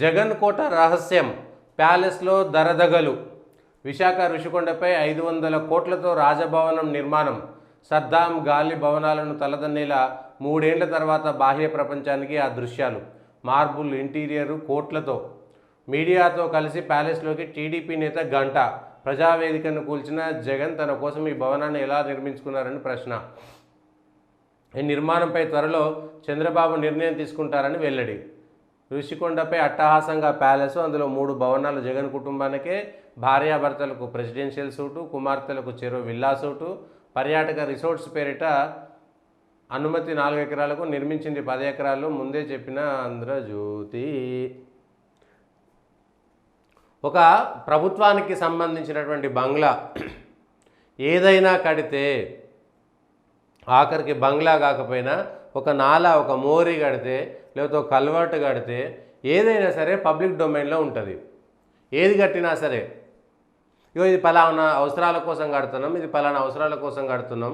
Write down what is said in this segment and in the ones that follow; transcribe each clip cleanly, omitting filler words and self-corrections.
జగన్ కోట రహస్యం, ప్యాలెస్లో దరదగలు. విశాఖ ఋషికొండపై 500 కోట్లతో రాజభవనం నిర్మాణం. సద్దాం గాలి భవనాలను తలదన్నేలా 3 ఏళ్ల తర్వాత బాహ్య ప్రపంచానికి ఆ దృశ్యాలు. మార్బుల్ ఇంటీరియరు కోట్లతో. మీడియాతో కలిసి ప్యాలెస్లోకి టీడీపీ నేత గంట. ప్రజావేదికను కూల్చిన జగన్ తన కోసం ఈ భవనాన్ని ఎలా నిర్మించుకున్నారని ప్రశ్న. ఈ నిర్మాణంపై త్వరలో చంద్రబాబు నిర్ణయం తీసుకుంటారని వెల్లడి. ఋషికొండపై అట్టహాసంగా ప్యాలెస్, అందులో 3 భవనాలు. జగన్ కుటుంబానికే భార్యాభర్తలకు ప్రెసిడెన్షియల్ సూటు, కుమార్తెలకు చెరో విల్లా సూటు. పర్యాటక రిసార్ట్స్ పేరిట అనుమతి 4 ఎకరాలకు, నిర్మించింది 10 ఎకరాలు. ముందే చెప్పిన ఆంధ్రజ్యోతి. ఒక ప్రభుత్వానికి సంబంధించినటువంటి బంగ్లా ఏదైనా కడితే, ఆఖరికి బంగ్లా కాకపోయినా ఒక నాలా, ఒక మోరీ కడితే, లేకపోతే ఒక కల్వర్ట్ కడితే ఏదైనా సరే పబ్లిక్ డొమైన్లో ఉంటుంది. ఏది కట్టినా సరే, ఇగో ఇది పలానా అవసరాల కోసం కడుతున్నాం, ఇది పలానా అవసరాల కోసం కడుతున్నాం.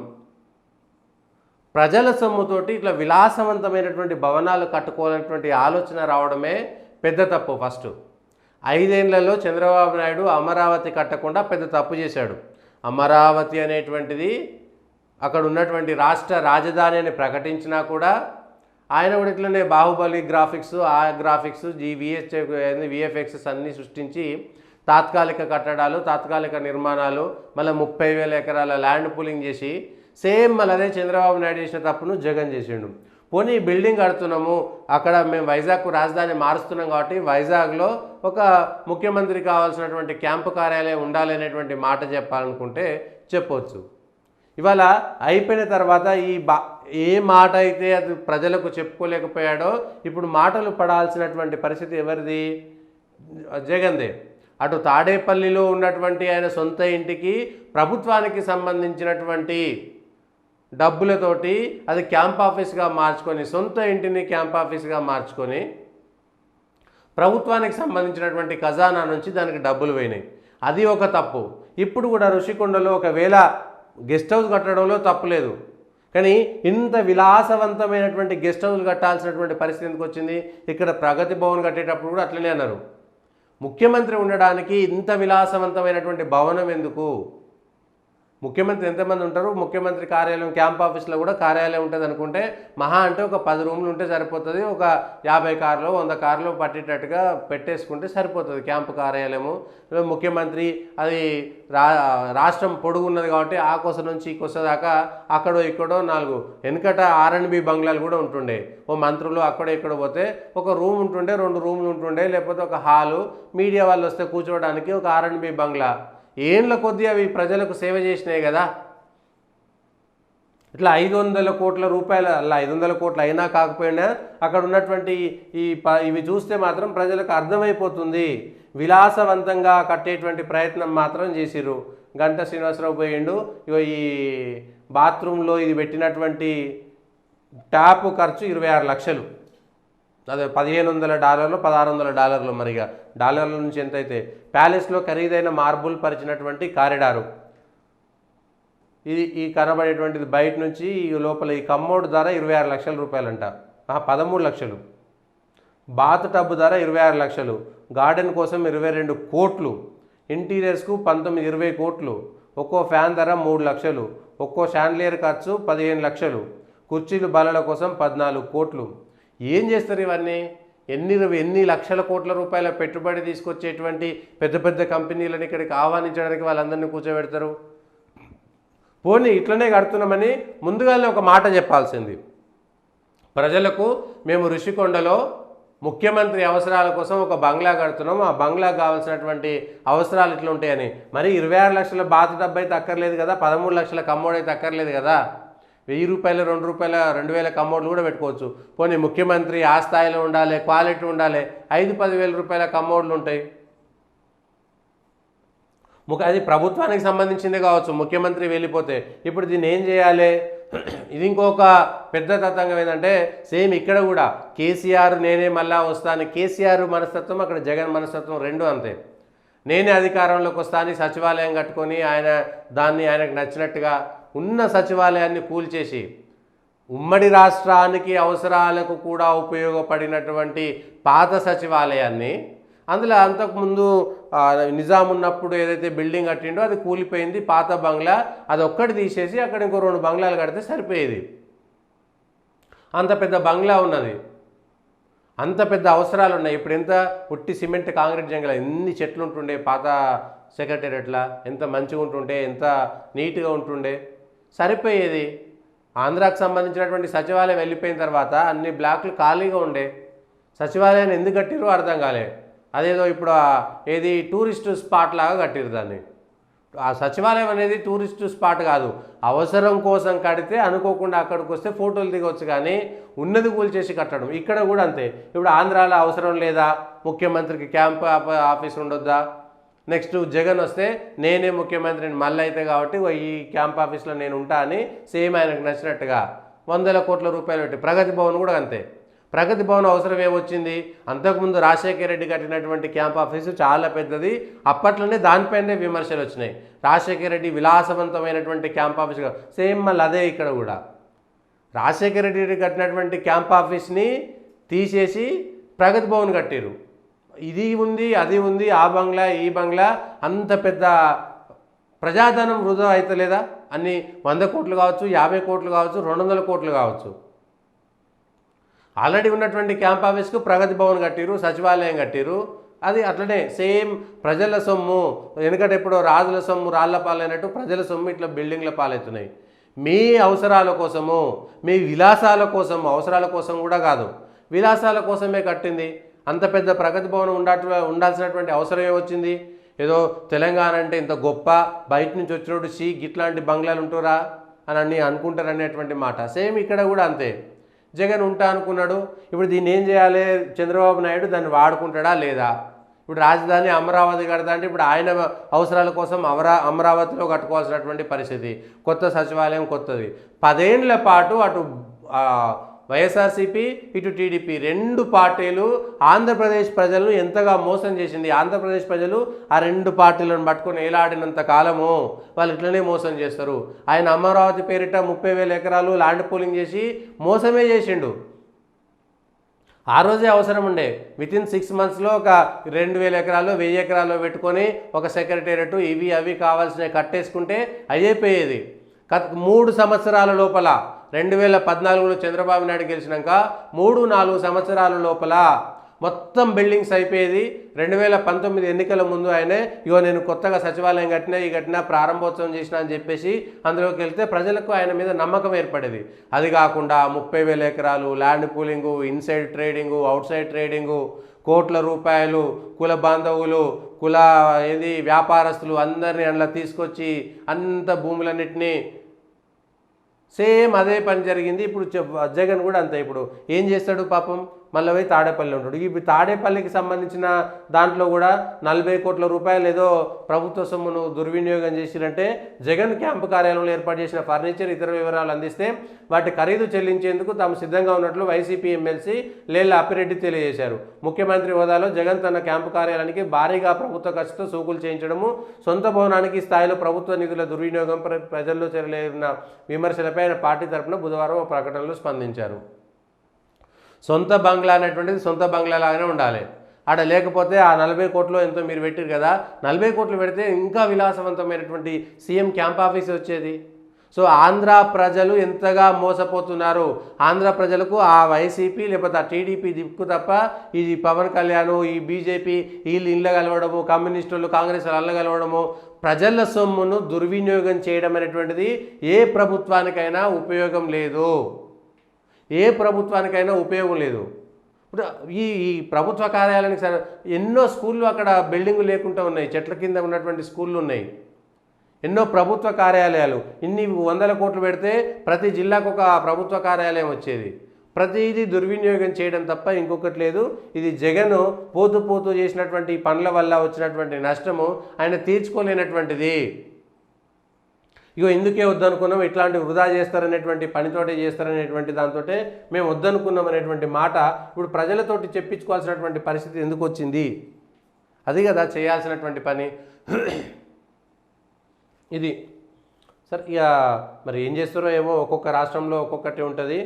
ప్రజల సొమ్ముతోటి ఇట్లా విలాసవంతమైనటువంటి భవనాలు కట్టుకోవాలనేటువంటి ఆలోచన రావడమే పెద్ద తప్పు. ఫస్ట్ 5 ఏళ్లలో చంద్రబాబు నాయుడు అమరావతి కట్టకుండా పెద్ద తప్పు చేశాడు. అమరావతి అనేటువంటిది అక్కడ ఉన్నటువంటి రాష్ట్ర రాజధాని అని ప్రకటించినా కూడా ఆయన కూడా ఇట్లనే బాహుబలి గ్రాఫిక్స్, ఆ గ్రాఫిక్స్, విఎఫ్ఎక్స్ అన్నీ సృష్టించి తాత్కాలిక కట్టడాలు, తాత్కాలిక నిర్మాణాలు, మళ్ళీ 30,000 ఎకరాల ల్యాండ్ పూలింగ్ చేసి సేమ్ మళ్ళీ అదే చంద్రబాబు నాయుడు చేసిన తప్పును జగన్ చేసిండు. పోనీ బిల్డింగ్ కడుతున్నాము, అక్కడ మేము వైజాగ్కు రాజధాని మారుస్తున్నాం కాబట్టి వైజాగ్లో ఒక ముఖ్యమంత్రి కావాల్సినటువంటి క్యాంపు కార్యాలయం ఉండాలి అనేటువంటి మాట చెప్పాలనుకుంటే చెప్పవచ్చు. ఇవాళ అయిపోయిన తర్వాత ఏ మాట అయితే అది ప్రజలకు చెప్పుకోలేకపోయాడో ఇప్పుడు మాటలు పడాల్సినటువంటి పరిస్థితి ఎవరిది? జగన్దే. అటు తాడేపల్లిలో ఉన్నటువంటి ఆయన సొంత ఇంటికి ప్రభుత్వానికి సంబంధించినటువంటి డబ్బులతోటి అది క్యాంప్ ఆఫీస్గా మార్చుకొని, సొంత ఇంటిని క్యాంప్ ఆఫీస్గా మార్చుకొని ప్రభుత్వానికి సంబంధించినటువంటి ఖజానా నుంచి దానికి డబ్బులు పోయినాయి. అది ఒక తప్పు. ఇప్పుడు కూడా ఋషికొండలో ఒకవేళ గెస్ట్ హౌస్ కట్టడంలో తప్పులేదు, కానీ ఇంత విలాసవంతమైనటువంటి గెస్ట్ హౌస్లు కట్టాల్సినటువంటి పరిస్థితి ఎందుకు వచ్చింది? ఇక్కడ ప్రగతి భవన్ కట్టేటప్పుడు కూడా అట్లనే అన్నారు, ముఖ్యమంత్రి ఉండడానికి ఇంత విలాసవంతమైనటువంటి భవనం ఎందుకు? ముఖ్యమంత్రి ఎంతమంది ఉంటారు? ముఖ్యమంత్రి కార్యాలయం క్యాంప్ ఆఫీస్లో కూడా కార్యాలయం ఉంటుంది అనుకుంటే మహా అంటే ఒక 10 రూమ్లు ఉంటే సరిపోతుంది. ఒక 50 కార్లు 100 కార్లు పట్టేటట్టుగా పెట్టేసుకుంటే సరిపోతుంది క్యాంపు కార్యాలయము. ముఖ్యమంత్రి అది రాష్ట్రం పొడుగున్నది కాబట్టి ఆ కొస నుంచి ఈ కొస దాకా అక్కడో ఇక్కడో 4 వెనుకట R&B బంగ్లాలు కూడా ఉంటుండే. ఓ మంత్రులు అక్కడో ఇక్కడ పోతే ఒక రూమ్ ఉంటుండే, 2 రూమ్లు ఉంటుండే, లేకపోతే ఒక హాలు, మీడియా వాళ్ళు వస్తే కూర్చోవడానికి ఒక R&B బంగ్లా. ఏండ్ల కొద్దీ అవి ప్రజలకు సేవ చేసినాయి కదా. ఇట్లా 500 కోట్ల రూపాయలు, అలా 500 కోట్లు అయినా కాకపోయినా అక్కడ ఉన్నటువంటి ఇవి చూస్తే మాత్రం ప్రజలకు అర్థమైపోతుంది. విలాసవంతంగా కట్టేటువంటి ప్రయత్నం మాత్రం చేసిర్రు. గంటా శ్రీనివాసరావు పోయిండు. ఇగో ఈ బాత్రూంలో ఇది పెట్టినటువంటి ట్యాప్ ఖర్చు 26 లక్షలు. అదే $1,500 $1,600 మరిగా డాలర్ల నుంచి ఎంత అయితే. ప్యాలెస్లో ఖరీదైన మార్బుల్ పరిచినటువంటి కారిడారు, ఈ కనబడేటువంటిది బయట నుంచి లోపల ఈ కమ్మోడ్ ధర 26 లక్షల రూపాయలంట, 13 లక్షలు. బాత్ టబ్ ధర 26 లక్షలు. గార్డెన్ కోసం 22 కోట్లు. ఇంటీరియర్స్కు 19-20 కోట్లు. ఒక్కో ఫ్యాన్ ధర 3 లక్షలు. ఒక్కో షాండ్లియర్ ఖర్చు 15 లక్షలు. కుర్చీలు బల్లల కోసం 14 కోట్లు. ఏం చేస్తారు ఇవన్నీ? ఎన్ని లక్షల కోట్ల రూపాయల పెట్టుబడి తీసుకొచ్చేటువంటి పెద్ద పెద్ద కంపెనీలను ఇక్కడికి ఆహ్వానించడానికి వాళ్ళందరినీ కూర్చోబెడతారు. పోనీ ఇట్లనే కడుతున్నామని ముందుగానే ఒక మాట చెప్పాల్సింది ప్రజలకు. మేము ఋషికొండలో ముఖ్యమంత్రి అవసరాల కోసం ఒక బంగ్లా కడుతున్నాం, ఆ బంగ్లా కావాల్సినటువంటి అవసరాలు ఇట్లా ఉంటాయని. మరి 26 లక్షల బాత్ డబ్బు అయితే అక్కర్లేదు కదా, 13 లక్షల కమ్మోడ్ అయితే అక్కర్లేదు కదా. ₹1000 ₹2,000 2,000 కమ్మోడ్లు కూడా పెట్టుకోవచ్చు. పోనీ ముఖ్యమంత్రి ఆ స్థాయిలో ఉండాలి, క్వాలిటీ ఉండాలి, 5-10 రూపాయల కమ్మోడ్లు ఉంటాయి. అది ప్రభుత్వానికి సంబంధించిందే కావచ్చు. ముఖ్యమంత్రి వెళ్ళిపోతే ఇప్పుడు దీన్ని ఏం చేయాలి? ఇది ఇంకొక పెద్ద తతంగం ఏంటంటే, సేమ్ ఇక్కడ కూడా కేసీఆర్ నేనే మళ్ళా వస్తాను. కేసీఆర్ మనస్తత్వం, అక్కడ జగన్ మనస్తత్వం రెండు అంతే. నేనే అధికారంలోకి వస్తాను, సచివాలయం కట్టుకొని ఆయన దాన్ని ఆయనకు నచ్చినట్టుగా ఉన్న సచివాలయాన్ని కూల్చేసి ఉమ్మడి రాష్ట్రానికి అవసరాలకు కూడా ఉపయోగపడినటువంటి పాత సచివాలయాన్ని, అందులో అంతకుముందు నిజాం ఉన్నప్పుడు ఏదైతే బిల్డింగ్ కట్టిండో అది కూలిపోయింది, పాత బంగ్లా, అది ఒక్కటి తీసేసి అక్కడ ఇంకో 2 బంగ్లాలు కడితే సరిపోయేది. అంత పెద్ద బంగ్లా ఉన్నది, అంత పెద్ద అవసరాలు ఉన్నాయి. ఇప్పుడు ఎంత ఉట్టి సిమెంట్ కాంక్రీట్ జంగల, ఎన్ని చెట్లు ఉంటుండే పాత సెక్రటేరియట్లా, ఎంత మంచిగా ఉంటుండే, ఎంత నీట్గా ఉంటుండే, సరిపోయేది. ఆంధ్రాకు సంబంధించినటువంటి సచివాలయం వెళ్ళిపోయిన తర్వాత అన్ని బ్లాక్లు ఖాళీగా ఉండే. సచివాలయాన్ని ఎందుకు కట్టిరో అర్థం కాలే. అదేదో ఇప్పుడు ఏది టూరిస్ట్ స్పాట్ లాగా కట్టిరు దాన్ని. ఆ సచివాలయం అనేది టూరిస్ట్ స్పాట్ కాదు, అవసరం కోసం కడితే అనుకోకుండా అక్కడికి వస్తే ఫోటోలు దిగవచ్చు, కానీ ఉన్నది కూల్చేసి కట్టడం. ఇక్కడ కూడా అంతే. ఇప్పుడు ఆంధ్రాలో అవసరం లేదా, ముఖ్యమంత్రికి క్యాంప్ ఆఫీస్ ఉండొద్దా, నెక్స్ట్ జగన్ వస్తే నేనే ముఖ్యమంత్రిని మళ్ళీ అయితే కాబట్టి ఈ క్యాంప్ ఆఫీస్లో నేను ఉంటా అని సేమ్ ఆయనకు నచ్చినట్టుగా 100 కోట్ల రూపాయలు పెట్టి, ప్రగతి భవన్ కూడా అంతే. ప్రగతి భవన్ అవసరం ఏమొచ్చింది, అంతకుముందు రాజశేఖర రెడ్డి కట్టినటువంటి క్యాంప్ ఆఫీసు చాలా పెద్దది, అప్పట్లోనే దానిపైనే విమర్శలు వచ్చినాయి. రాజశేఖర రెడ్డి విలాసవంతమైనటువంటి క్యాంప్ ఆఫీస్, సేమ్ మళ్ళీ అదే ఇక్కడ కూడా రాజశేఖర రెడ్డి కట్టినటువంటి క్యాంప్ ఆఫీస్ని తీసేసి ప్రగతి భవన్ కట్టారు. ఇది ఉంది, అది ఉంది, ఆ బంగ్లా, ఈ బంగ్లా, అంత పెద్ద ప్రజాధనం వృధా అవుతలేదా? అన్ని 100 కోట్లు కావచ్చు, 50 కోట్లు కావచ్చు, 200 కోట్లు కావచ్చు. ఆల్రెడీ ఉన్నటువంటి క్యాంప్ ఆఫీస్కు ప్రగతి భవన్ కట్టిరు, సచివాలయం కట్టిరు, అది అట్లనే సేమ్ ప్రజల సొమ్ము. ఎందుకంటే ఇప్పుడు రాజుల సొమ్ము రాళ్ల పాలైనట్టు ప్రజల సొమ్ము ఇట్లా బిల్డింగ్ల పాలవుతున్నాయి. మీ అవసరాల కోసము, మీ విలాసాల కోసము, అవసరాల కోసం కూడా కాదు, విలాసాల కోసమే కట్టింది. అంత పెద్ద ప్రగతి భవనం ఉండాల్సినటువంటి అవసరం ఏమొచ్చింది? ఏదో తెలంగాణ అంటే ఇంత గొప్ప, బయట నుంచి వచ్చినప్పుడు ఇట్లాంటి బంగ్లాలు ఉంటురా అని అనుకుంటారు అనేటువంటి మాట. సేమ్ ఇక్కడ కూడా అంతే. జగన్ ఉంటా అనుకున్నాడు, ఇప్పుడు దీన్ని ఏం చేయాలి? చంద్రబాబు నాయుడు దాన్ని వాడుకుంటాడా లేదా? ఇప్పుడు రాజధాని అమరావతి కడతా అంటే ఇప్పుడు ఆయన అవసరాల కోసం అమరావతిలో కట్టుకోవాల్సినటువంటి పరిస్థితి. కొత్త సచివాలయం కొత్తది. 10 ఏళ్ల పాటు అటు వైఎస్ఆర్సీపీ, ఇటు టీడీపీ 2 పార్టీలు ఆంధ్రప్రదేశ్ ప్రజలను ఎంతగా మోసం చేసింది. ఆంధ్రప్రదేశ్ ప్రజలు ఆ 2 పార్టీలను పట్టుకొని ఏలాడినంత కాలము వాళ్ళు ఇట్లనే మోసం చేస్తారు. ఆయన అమరావతి పేరిట 30,000 ఎకరాలు ల్యాండ్ పూలింగ్ చేసి మోసమే చేసిండు. ఆ రోజే అవసరం ఉండే, వితిన్ 6 మంత్స్లో ఒక 2,000 ఎకరాలు 1000 ఎకరాలు పెట్టుకొని ఒక సెక్రటేరియట్ ఇవి అవి కావాల్సినవి కట్టేసుకుంటే అయిపోయేది. 3 సంవత్సరాల లోపల 2014లో చంద్రబాబు నాయుడు గెలిచినాక 3-4 సంవత్సరాల లోపల మొత్తం బిల్డింగ్స్ అయిపోయేది. 2019 ఎన్నికల ముందు ఆయనే ఇగో నేను కొత్తగా సచివాలయం కట్టినా ప్రారంభోత్సవం చేసిన అని చెప్పేసి అందులోకి వెళ్తే ప్రజలకు ఆయన మీద నమ్మకం ఏర్పడేది. అది కాకుండా 30,000 ఎకరాలు land pooling, inside trading, outside trading, కోట్ల రూపాయలు, కుల బాంధవులు, వ్యాపారస్తులు అందరినీ అందులో తీసుకొచ్చి అంత భూములన్నింటినీ సేమ్ అదే పని జరిగింది. ఇప్పుడు జగన్ కూడా అంతే. ఇప్పుడు ఏం చేస్తాడు పాపం, మళ్ళీ పోయి తాడేపల్లి ఉంటాడు. ఇప్పుడు తాడేపల్లికి సంబంధించిన దాంట్లో కూడా 40 కోట్ల రూపాయలు ఏదో ప్రభుత్వ సొమ్మును దుర్వినియోగం చేసిరంటే జగన్ క్యాంపు కార్యాలయంలో ఏర్పాటు చేసిన ఫర్నిచర్ ఇతర వివరాలు అందిస్తే వాటి ఖరీదు చెల్లించేందుకు తాము సిద్ధంగా ఉన్నట్లు వైసీపీ ఎమ్మెల్సీ లేళ్ల అప్పిరెడ్డి తెలియజేశారు. ముఖ్యమంత్రి హోదాలో జగన్ తన క్యాంపు కార్యాలయానికి భారీగా ప్రభుత్వ ఖర్చుతో సూకులు చేయించడము, సొంత భవనానికి స్థాయిలో ప్రభుత్వ నిధుల దుర్వినియోగం ప్రజల్లో చెలరేగిన విమర్శలపై ఆయన పార్టీ తరఫున బుధవారం ప్రకటనలో స్పందించారు. సొంత బంగ్లా అనేటువంటిది సొంత బంగ్లా లాగానే ఉండాలి. ఆడ లేకపోతే ఆ 40 కోట్లు ఎంతో మీరు పెట్టారు కదా, 40 కోట్లు పెడితే ఇంకా విలాసవంతమైనటువంటి సీఎం క్యాంప్ ఆఫీస్ వచ్చేది. సో ఆంధ్ర ప్రజలు ఎంతగా మోసపోతున్నారు. ఆంధ్ర ప్రజలకు ఆ వైసీపీ లేకపోతే ఆ టీడీపీ దిక్కు తప్ప ఈ పవన్ కళ్యాణ్, ఈ బీజేపీ వీళ్ళు ఇళ్ళ కలవడము, కమ్యూనిస్టులు కాంగ్రెస్ అల్ల కలవడము, ప్రజల సొమ్మును దుర్వినియోగం చేయడం అనేటువంటిది ఏ ప్రభుత్వానికైనా ఉపయోగం లేదు. ఏ ప్రభుత్వానికైనా ఉపయోగం లేదు. ఇప్పుడు ఈ ప్రభుత్వ కార్యాలయానికి ఎన్నో స్కూళ్ళు అక్కడ బిల్డింగు లేకుండా ఉన్నాయి, చెట్ల కింద ఉన్నటువంటి స్కూళ్ళు ఉన్నాయి. ఎన్నో ప్రభుత్వ కార్యాలయాలు ఇన్ని 100 కోట్లు పెడితే ప్రతి జిల్లాకు ఒక ప్రభుత్వ కార్యాలయం వచ్చేది. ప్రతిదీ దుర్వినియోగం చేయడం తప్ప ఇంకొకటి లేదు. ఇది జగన్ పోతూ చేసినటువంటి పనుల వల్ల వచ్చినటువంటి నష్టము ఆయన తీర్చుకోలేనటువంటిది. ఇగో ఇందుకే వద్దనుకున్నాం, ఇట్లాంటి వృధా చేస్తారనేటువంటి పనితోటే చేస్తారనేటువంటి దాంతో మేము వద్దనుకున్నాం అనేటువంటి మాట ఇప్పుడు ప్రజలతోటి చెప్పించుకోవాల్సినటువంటి పరిస్థితి ఎందుకు వచ్చింది? అది కదా చేయాల్సినటువంటి పని. ఇది సార్ ఇక మరి ఏం చేస్తారో ఏమో, ఒక్కొక్క రాష్ట్రంలో ఒక్కొక్కటి ఉంటుంది.